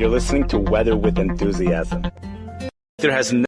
You're listening to Weather with Enthusiasm. There has no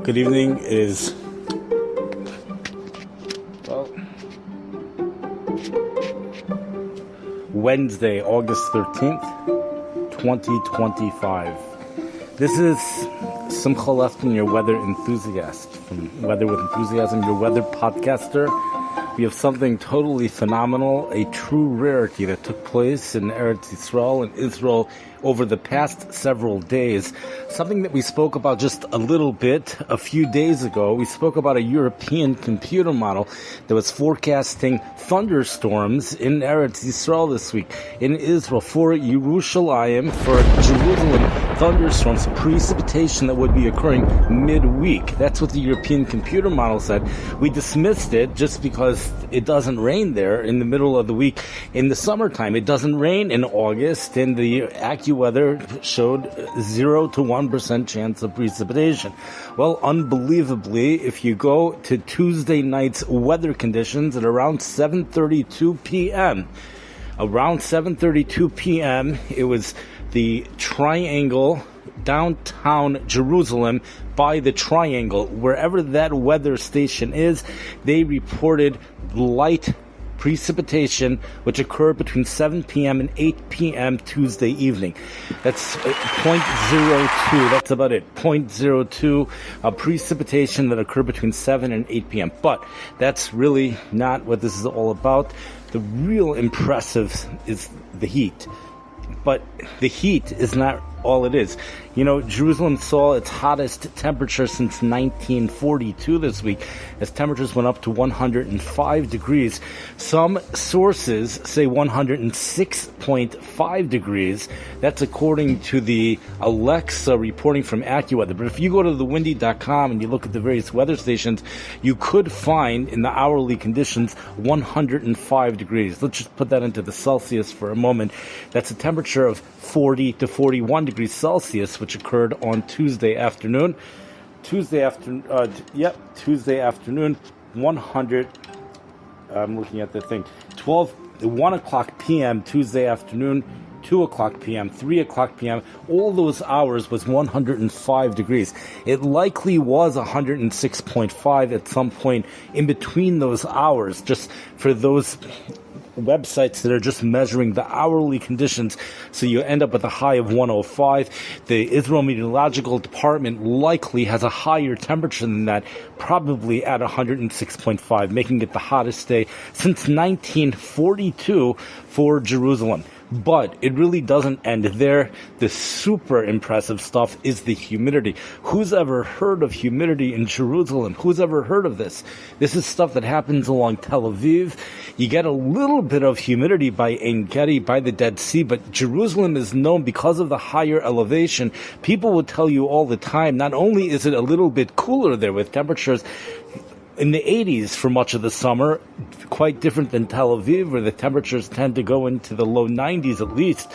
Good evening. It is Wednesday, August 13th, 2025. This is Simcha Lefton, your weather enthusiast from Weather with Enthusiasm, your weather podcaster. We have something totally phenomenal, a true rarity that took place in Eretz Yisrael and Israel over the past several days. Something that we spoke about just a little bit a few days ago. We spoke about a European computer model that was forecasting thunderstorms in Eretz Yisrael this week. In Israel, for Yerushalayim, for Jerusalem, thunderstorms, precipitation that would be occurring midweek. That's what the European computer model said. We dismissed it just because it doesn't rain there in the middle of the week in the summertime. It doesn't rain in August, and the AccuWeather showed 0 to 1% chance of precipitation. Well, unbelievably, if you go to Tuesday night's weather conditions at around 7:32 p.m., it was the triangle downtown Jerusalem by the triangle. Wherever that weather station is, they reported light precipitation which occurred between 7 p.m. and 8 p.m. Tuesday evening. That's 0.02. That's about it. 0.02 precipitation that occurred between 7 and 8 p.m. But that's really not what this is all about. The real impressive is the heat. But the heat is not all it is. You know, Jerusalem saw its hottest temperature since 1942 this week, as temperatures went up to 105 degrees. Some sources say 106.5 degrees. That's according to the Alexa reporting from AccuWeather. But if you go to thewindy.com and you look at the various weather stations, you could find in the hourly conditions 105 degrees. Let's just put that into the Celsius for a moment. That's a temperature of 40 to 41 degrees Celsius, which occurred on Tuesday afternoon. Tuesday afternoon, 100, I'm looking at the thing, 1 o'clock p.m. Tuesday afternoon, 2 o'clock p.m., 3 o'clock p.m., all those hours was 105 degrees. It likely was 106.5 at some point in between those hours, just for those websites that are just measuring the hourly conditions, so you end up with a high of 105. The Israel Meteorological Department likely has a higher temperature than that, probably at 106.5, making it the hottest day since 1942 for Jerusalem. But it really doesn't end there. The super impressive stuff is the humidity. Who's ever heard of humidity in Jerusalem? Who's ever heard of this? This is stuff that happens along Tel Aviv. You get a little bit of humidity by Ein Gedi, by the Dead Sea, but Jerusalem is known because of the higher elevation. People will tell you all the time, not only is it a little bit cooler there with temperatures in the 80s for much of the summer, quite different than Tel Aviv, where the temperatures tend to go into the low 90s at least.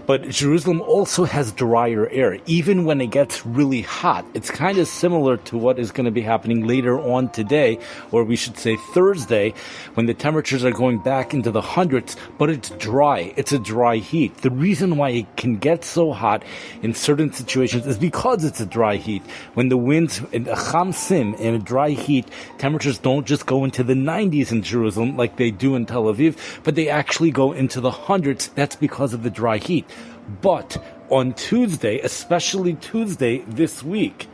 But Jerusalem also has drier air. Even when it gets really hot, it's kind of similar to what is going to be happening later on today, or we should say Thursday, when the temperatures are going back into the hundreds, but it's dry. It's a dry heat. The reason why it can get so hot in certain situations is because it's a dry heat. When the winds in a chamsim, in a dry heat, temperatures don't just go into the 90s in Jerusalem like they do in Tel Aviv, but they actually go into the hundreds. That's because of the dry heat. But on Tuesday, especially Tuesday this week,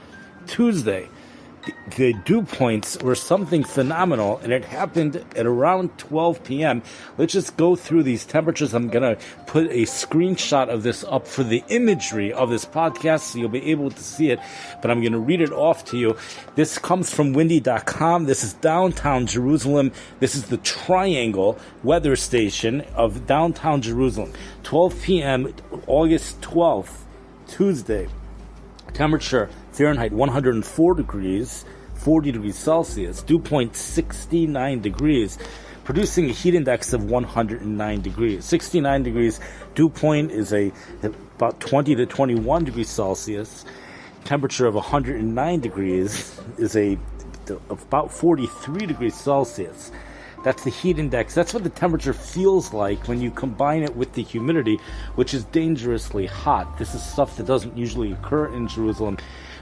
the dew points were something phenomenal, and it happened at around 12 p.m. Let's just go through these temperatures. I'm going to put a screenshot of this up for the imagery of this podcast so you'll be able to see it, but I'm going to read it off to you. This comes from windy.com. This is downtown Jerusalem. This is the Triangle weather station of downtown Jerusalem. 12 p.m., August 12th, Tuesday. Temperature Fahrenheit 104 degrees, 40 degrees Celsius. Dew point 69 degrees, producing a heat index of 109 degrees. 69 degrees dew point is about 20 to 21 degrees Celsius. Temperature of 109 degrees is about 43 degrees Celsius. That's the heat index. That's what the temperature feels like when you combine it with the humidity, which is dangerously hot. This is stuff that doesn't usually occur in Jerusalem.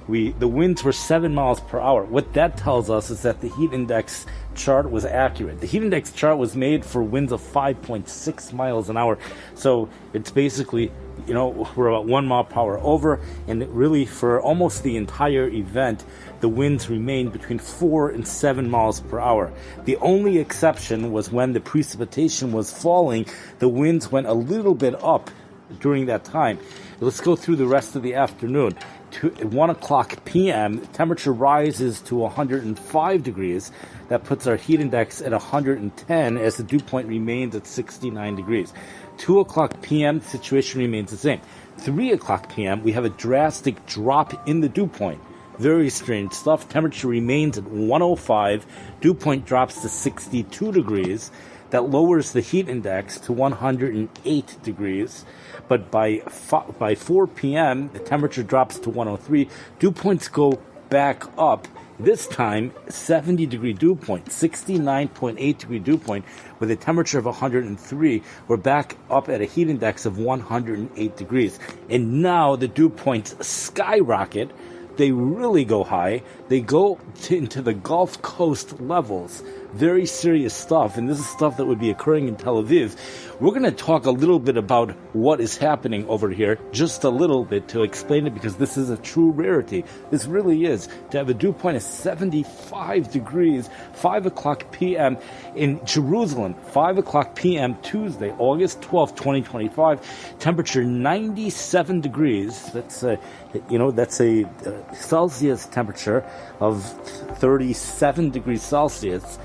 The winds were 7 miles per hour. What that tells us is that the heat index chart was accurate. The heat index chart was made for winds of 5.6 miles an hour. So it's basically, we're about 1 mile per hour over, and really for almost the entire event, the winds remained between 4 and 7 miles per hour. The only exception was when the precipitation was falling, the winds went a little bit up during that time. Let's go through the rest of the afternoon. At 1 o'clock p.m., temperature rises to 105 degrees. That puts our heat index at 110 as the dew point remains at 69 degrees. 2 o'clock p.m., the situation remains the same. 3 o'clock p.m., we have a drastic drop in the dew point. Very strange stuff. Temperature remains at 105. Dew point drops to 62 degrees. That lowers the heat index to 108 degrees. But by 4 p.m., the temperature drops to 103. Dew points go back up. This time, 70 degree dew point, 69.8 degree dew point, with a temperature of 103. We're back up at a heat index of 108 degrees. And now the dew points skyrocket. They really go high. They go into the Gulf Coast levels. Very serious stuff, and this is stuff that would be occurring in Tel Aviv. We're going to talk a little bit about what is happening over here, just a little bit to explain it, because this is a true rarity. This really is. To have a dew point of 75 degrees, 5 o'clock p.m. in Jerusalem, 5 o'clock p.m. Tuesday, August 12th, 2025, temperature 97 degrees. That's a Celsius temperature of 37 degrees Celsius.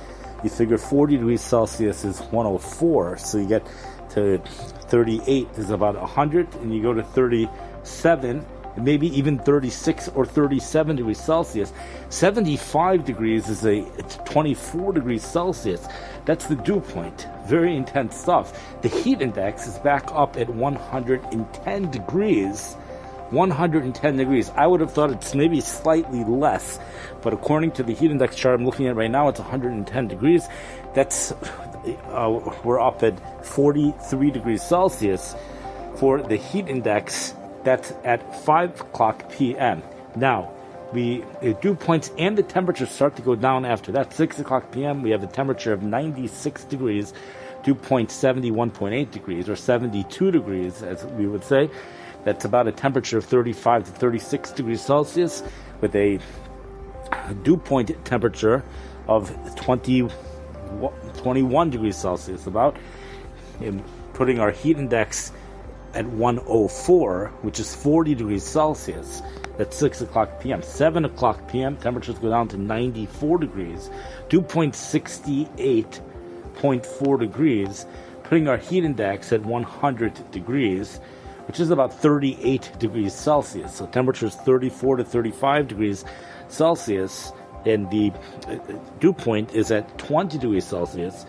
You figure 40 degrees Celsius is 104, so you get to 38 is about 100, and you go to 37, maybe even 36 or 37 degrees Celsius. 75 degrees is a 24 degrees Celsius. That's the dew point. Very intense stuff. The heat index is back up at 110 degrees. 110 degrees. I would have thought it's maybe slightly less, but according to the heat index chart I'm looking at right now, it's 110 degrees. That's we're up at 43 degrees Celsius for the heat index. That's at 5 o'clock p.m. Now, the dew points and the temperature start to go down after that. 6 o'clock p.m., we have a temperature of 96 degrees, dew point 71.8 degrees, or 72 degrees, as we would say. That's about a temperature of 35 to 36 degrees Celsius, with a dew point temperature of 21 degrees Celsius, about, putting our heat index at 104, which is 40 degrees Celsius. That's 6 o'clock p.m. 7 o'clock p.m., temperatures go down to 94 degrees, dew point 68.4 degrees, putting our heat index at 100 degrees, which is about 38 degrees Celsius. So temperatures 34 to 35 degrees Celsius, and the dew point is at 20 degrees Celsius,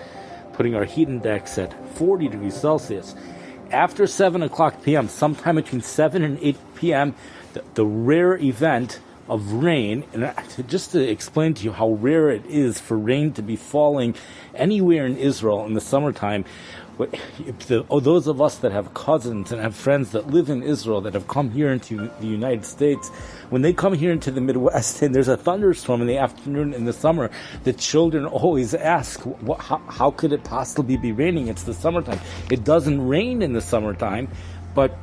putting our heat index at 40 degrees Celsius. After 7 o'clock p.m., sometime between 7 and 8 p.m., the rare event of rain, and just to explain to you how rare it is for rain to be falling anywhere in Israel in the summertime, those of us that have cousins and have friends that live in Israel that have come here into the United States, when they come here into the Midwest and there's a thunderstorm in the afternoon in the summer, the children always ask, how could it possibly be raining? It's the summertime. It doesn't rain in the summertime, but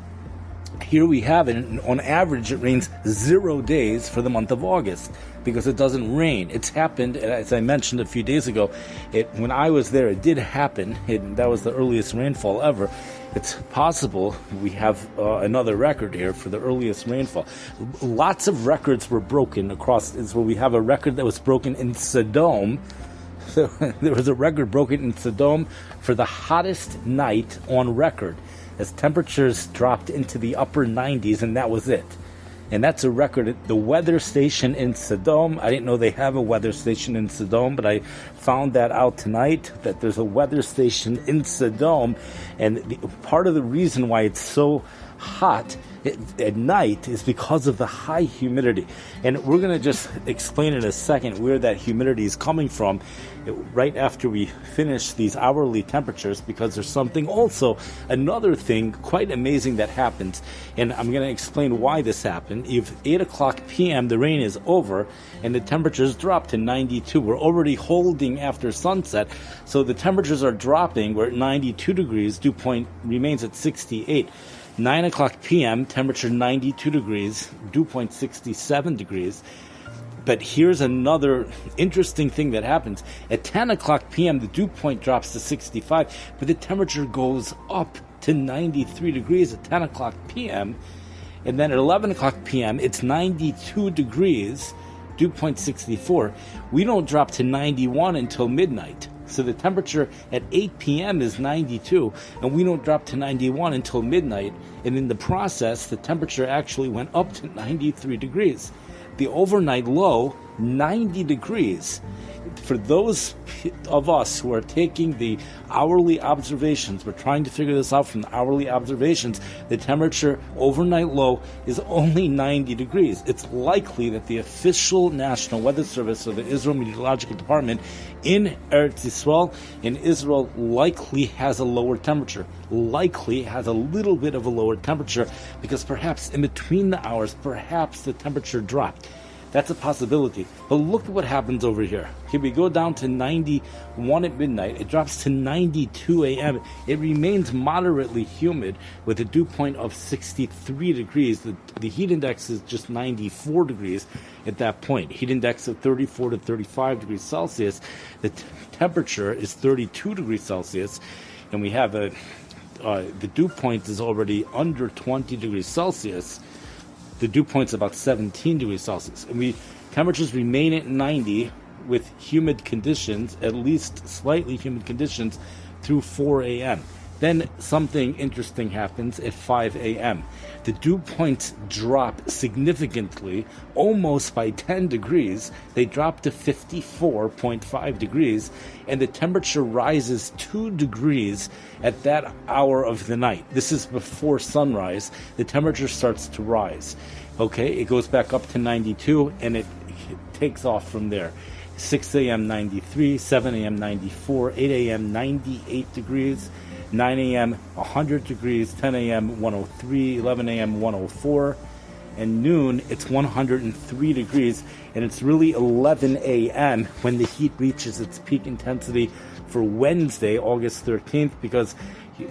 here we have it. On average, it rains 0 days for the month of August because it doesn't rain. It's happened, as I mentioned a few days ago, when I was there, it did happen. That was the earliest rainfall ever. It's possible we have another record here for the earliest rainfall. Lots of records were broken across Israel. We have a record that was broken in Sodom. So there was a record broken in Sodom for the hottest night on record, as temperatures dropped into the upper 90s, and that was it. and that's a record at the weather station in Sodom. I didn't know they have a weather station in Sodom, but I found that out tonight, that there's a weather station in Sodom, and part of the reason why it's so hot at night is because of the high humidity. And we're going to just explain in a second where that humidity is coming from right after we finish these hourly temperatures, because there's something also, another thing quite amazing that happens, and I'm going to explain why this happened. If 8 o'clock p.m. the rain is over and the temperatures drop to 92, we're already holding after sunset, so the temperatures are dropping. We're at 92 degrees, dew point remains at 68. 9 o'clock p.m., temperature 92 degrees, dew point 67 degrees. But here's another interesting thing that happens. At 10 o'clock p.m., the dew point drops to 65, but the temperature goes up to 93 degrees at 10 o'clock p.m. And then at 11 o'clock p.m., it's 92 degrees, dew point 64. We don't drop to 91 until midnight. So the temperature at 8 p.m. is 92, and we don't drop to 91 until midnight. And in the process, the temperature actually went up to 93 degrees. The overnight low, 90 degrees. For those of us who are taking the hourly observations, we're trying to figure this out from the hourly observations, the temperature overnight low is only 90 degrees. It's likely that the official National Weather Service, or the Israel Meteorological Department in Eretz Yisrael, in Israel, likely has a lower temperature, likely has a little bit of a lower temperature, because perhaps in between the hours, perhaps the temperature dropped. That's a possibility. But look at what happens over here. Here we go down to 91 at midnight. It drops to 92 a.m. It remains moderately humid with a dew point of 63 degrees. The heat index is just 94 degrees at that point. Heat index of 34 to 35 degrees Celsius. The temperature is 32 degrees Celsius. And we have the dew point is already under 20 degrees Celsius. The dew point's about 17 degrees Celsius. And temperatures remain at 90 with humid conditions, at least slightly humid conditions, through 4 a.m. Then something interesting happens at 5 a.m. The dew points drop significantly, almost by 10 degrees. They drop to 54.5 degrees, and the temperature rises 2 degrees at that hour of the night. This is before sunrise. The temperature starts to rise. Okay, it goes back up to 92, and it takes off from there. 6 a.m. 93, 7 a.m. 94, 8 a.m. 98 degrees, 9 a.m. 100 degrees, 10 a.m. 103, 11 a.m. 104, and noon it's 103 degrees, and it's really 11 a.m. when the heat reaches its peak intensity for Wednesday, August 13th, because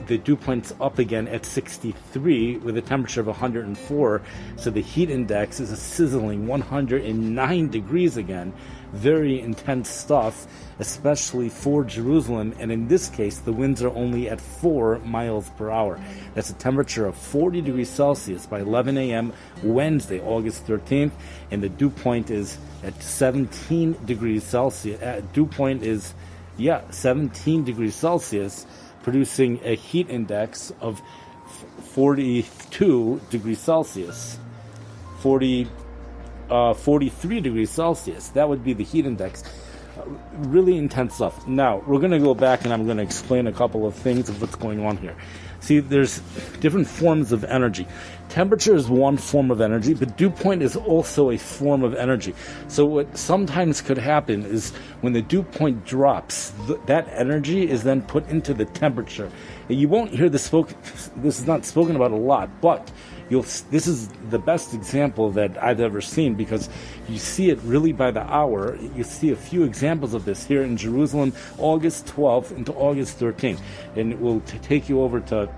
the dew point's up again at 63 with a temperature of 104, so the heat index is a sizzling 109 degrees again. Very intense stuff, especially for Jerusalem, and in this case the winds are only at 4 miles per hour. That's a temperature of 40 degrees Celsius by 11 a.m. Wednesday, August 13th, and the dew point is at 17 degrees Celsius. Dew point is 17 degrees Celsius, producing a heat index of 42 degrees Celsius. 43 degrees Celsius. That would be the heat index. Really intense stuff. Now, we're going to go back and I'm going to explain a couple of things of what's going on here. See, there's different forms of energy. Temperature is one form of energy, but dew point is also a form of energy. So what sometimes could happen is when the dew point drops, that energy is then put into the temperature. And you won't hear this is not spoken about a lot, but this is the best example that I've ever seen, because you see it really by the hour. You see a few examples of this here in Jerusalem, August 12th into August 13th. And it will take you over to,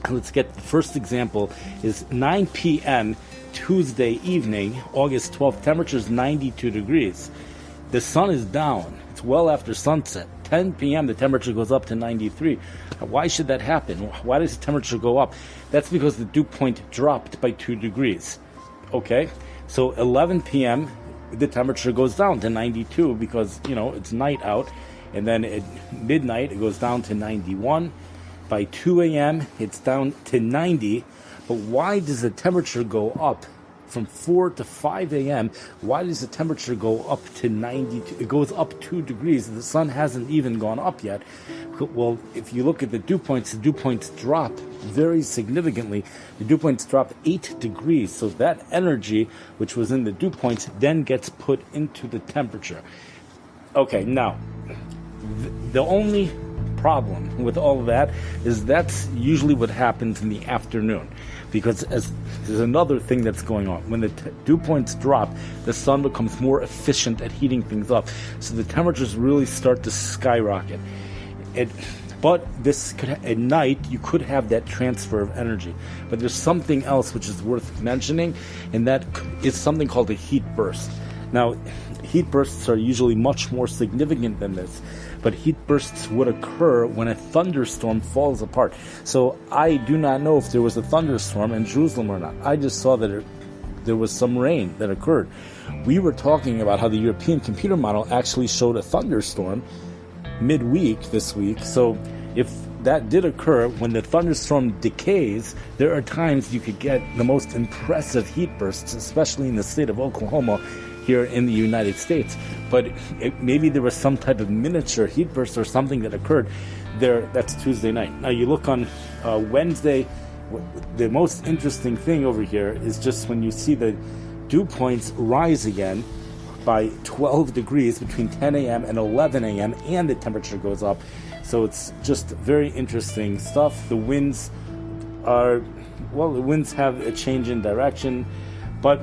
let's get the first example, is 9 p.m. Tuesday evening, August 12th. Temperature is 92 degrees. The sun is down. It's well after sunset. 10 p.m. the temperature goes up to 93. Why should that happen? Why does the temperature go up? That's because the dew point dropped by 2 degrees. Okay? So 11 p.m. the temperature goes down to 92 because, it's night out. And then at midnight it goes down to 91. By 2 a.m. it's down to 90. But why does the temperature go up from 4 to 5 a.m., why does the temperature go up to 90? It goes up 2 degrees. The sun hasn't even gone up yet. Well, if you look at the dew points drop very significantly. The dew points drop 8 degrees. So that energy, which was in the dew points, then gets put into the temperature. Okay, now, the only problem with all of that is that's usually what happens in the afternoon, because there's another thing that's going on. When the dew points drop, the sun becomes more efficient at heating things up, so the temperatures really start to skyrocket. But at night you could have that transfer of energy. But there's something else which is worth mentioning, and that is something called a heat burst. Now, heat bursts are usually much more significant than this, but heat bursts would occur when a thunderstorm falls apart. So I do not know if there was a thunderstorm in Jerusalem or not. I just saw that there was some rain that occurred. We were talking about how the European computer model actually showed a thunderstorm midweek this week. So if that did occur, when the thunderstorm decays, there are times you could get the most impressive heat bursts, especially in the state of Oklahoma, here in the United States. But maybe there was some type of miniature heat burst or something that occurred there. That's Tuesday night. Now you look on Wednesday, the most interesting thing over here is just when you see the dew points rise again by 12 degrees between 10 a.m. and 11 a.m. and the temperature goes up. So it's just very interesting stuff. The winds have a change in direction, but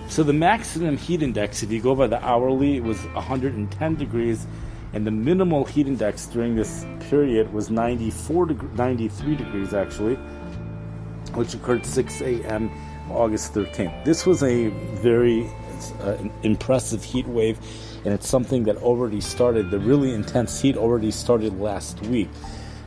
so the maximum heat index, if you go by the hourly, it was 110 degrees, and the minimal heat index during this period was 93 degrees actually, which occurred 6 a.m. August 13th. This was a very impressive heat wave, and it's something that already started. The really intense heat already started last week.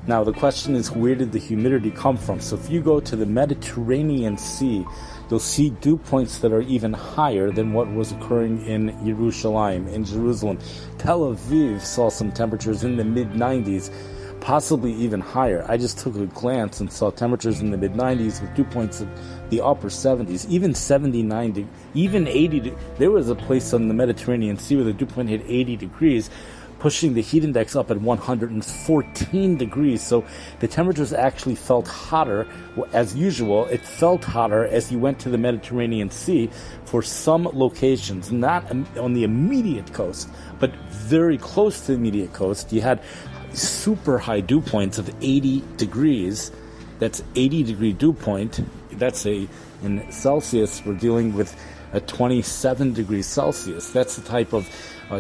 Now the question is, where did the humidity come from? So if you go to the Mediterranean Sea, you'll see dew points that are even higher than what was occurring in Jerusalem. Tel Aviv saw some temperatures in the mid-90s, possibly even higher. I just took a glance and saw temperatures in the mid-90s with dew points in the upper 70s, even 79, even 80. There was a place on the Mediterranean Sea where the dew point hit 80 degrees, pushing the heat index up at 114 degrees. So the temperatures actually felt hotter. As usual, it felt hotter as you went to the Mediterranean Sea for some locations, not on the immediate coast, but very close to the immediate coast. You had super high dew points of 80 degrees. That's 80 degree dew point. That's in Celsius, we're dealing with a 27 degrees Celsius. That's the type of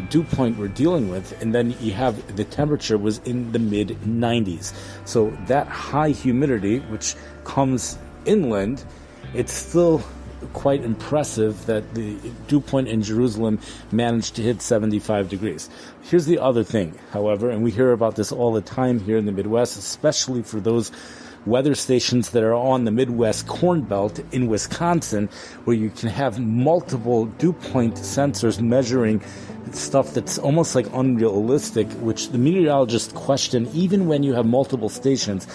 dew point we're dealing with. And then you have the temperature was in the mid 90s. So that high humidity, which comes inland, it's still quite impressive that the dew point in Jerusalem managed to hit 75 degrees. Here's the other thing, however, and we hear about this all the time here in the Midwest, especially for those weather stations that are on the Midwest Corn Belt in Wisconsin, where you can have multiple dew point sensors measuring stuff that's almost like unrealistic, which the meteorologists question even when you have multiple stations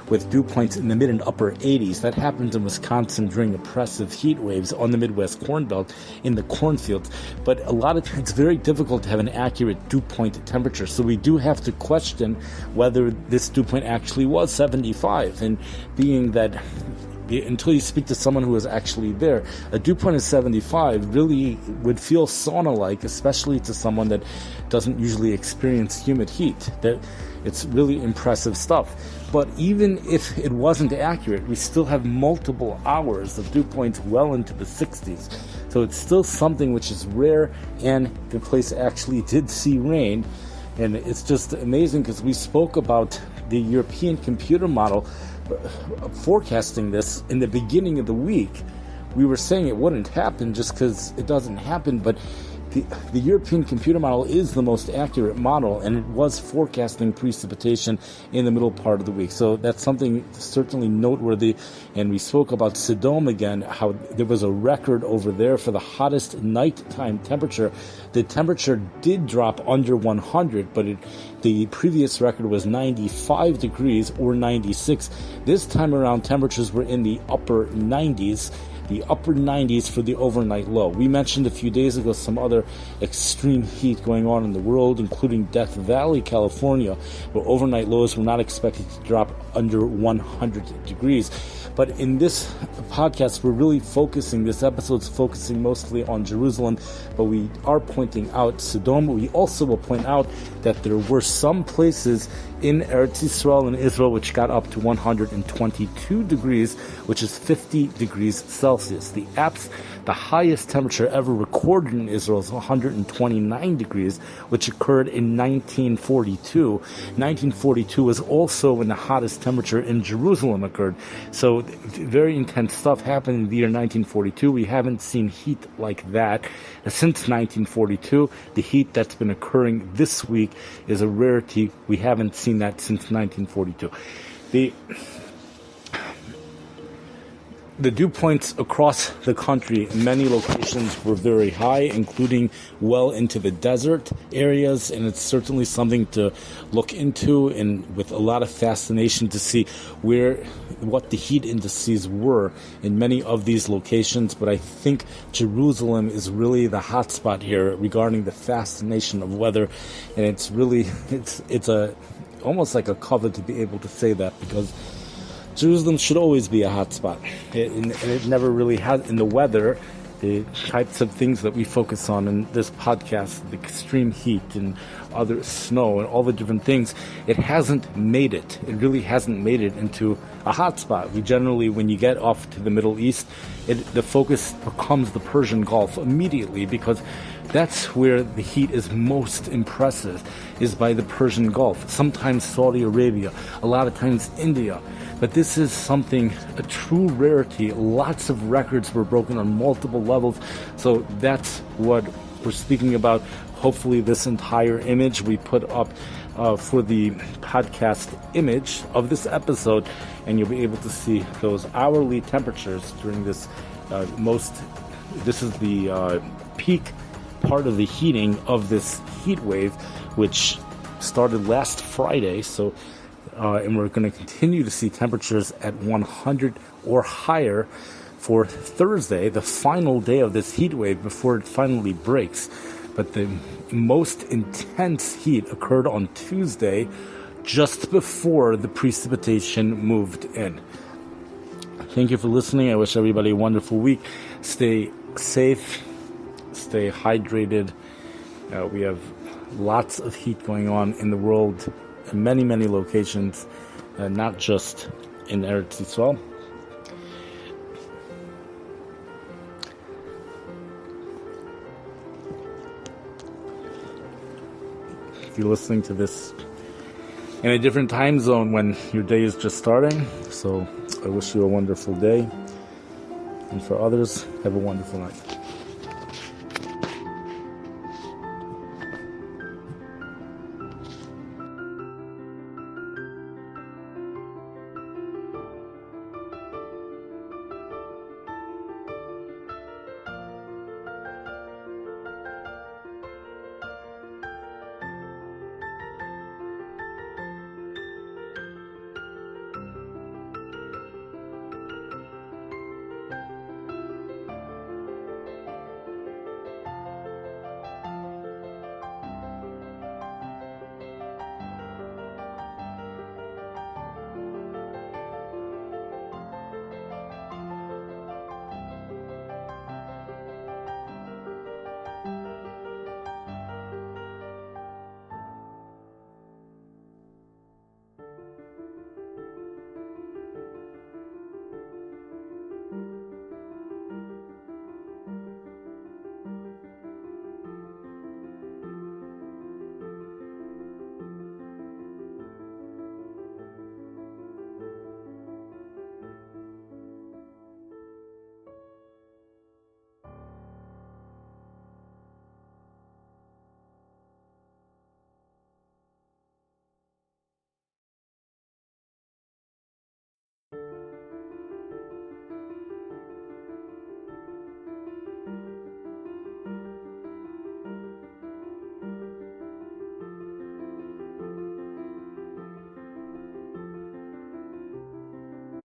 with dew points in the mid and upper 80s. That happens in Wisconsin during oppressive heat waves on the Midwest Corn Belt in the cornfields. But a lot of times it's very difficult to have an accurate dew point temperature. So we do have to question whether this dew point actually was 75. And being that until you speak to someone who was actually there, a dew point of 75 really would feel sauna-like, especially to someone that doesn't usually experience humid heat. That it's really impressive stuff. But even if it wasn't accurate, we still have multiple hours of dew points well into the 60s. So it's still something which is rare, and the place actually did see rain. And it's just amazing because we spoke about the European computer model forecasting this in the beginning of the week. We were saying it wouldn't happen just because it doesn't happen, but the European computer model is the most accurate model, and it was forecasting precipitation in the middle part of the week. So that's something certainly noteworthy. And we spoke about Sodom again, how there was a record over there for the hottest nighttime temperature. The temperature did drop under 100, but the previous record was 95 degrees or 96. This time around, temperatures were in the upper 90s. the upper 90s for the overnight low. We mentioned a few days ago some other extreme heat going on in the world, including Death Valley, California, where overnight lows were not expected to drop under 100 degrees. But in this podcast, we're really this episode's focusing mostly on Jerusalem, but we are pointing out Sodom. We also will point out that there were some places in Eretz Yisrael and Israel which got up to 122 degrees, which is 50 degrees Celsius. The highest temperature ever recorded in Israel is 129 degrees, which occurred in 1942. 1942 was also when the hottest temperature in Jerusalem occurred. So very intense stuff happened in the year 1942. We haven't seen heat like that since 1942. The heat that's been occurring this week is a rarity. We haven't seen that since 1942. The dew points across the country, many locations were very high, including well into the desert areas, and it's certainly something to look into and with a lot of fascination to see what the heat indices were in many of these locations. But I think Jerusalem is really the hotspot here regarding the fascination of weather, and it's almost like a cover to be able to say that, because Jerusalem should always be a hot spot, and it never really has. In the weather, the types of things that we focus on in this podcast, the extreme heat and other snow and all the different things, it really hasn't made it into a hot spot. We generally, when you get off to the Middle East, the focus becomes the Persian Gulf immediately, because that's where the heat is most impressive, is by the Persian Gulf. Sometimes Saudi Arabia, a lot of times India. But this is a true rarity. Lots of records were broken on multiple levels. So that's what we're speaking about. Hopefully this entire image we put up for the podcast image of this episode, and you'll be able to see those hourly temperatures during this this is the peak part of the heating of this heat wave, which started last Friday. So and we're going to continue to see temperatures at 100 or higher for Thursday, the final day of this heat wave before it finally breaks. But the most intense heat occurred on Tuesday, just before the precipitation moved in. Thank you for listening. I wish everybody a wonderful week. Stay safe, stay hydrated. We have lots of heat going on in the world, in many, many locations, not just in Eretz Yisrael. If you're listening to this in a different time zone when your day is just starting, so I wish you a wonderful day, and for others, have a wonderful night.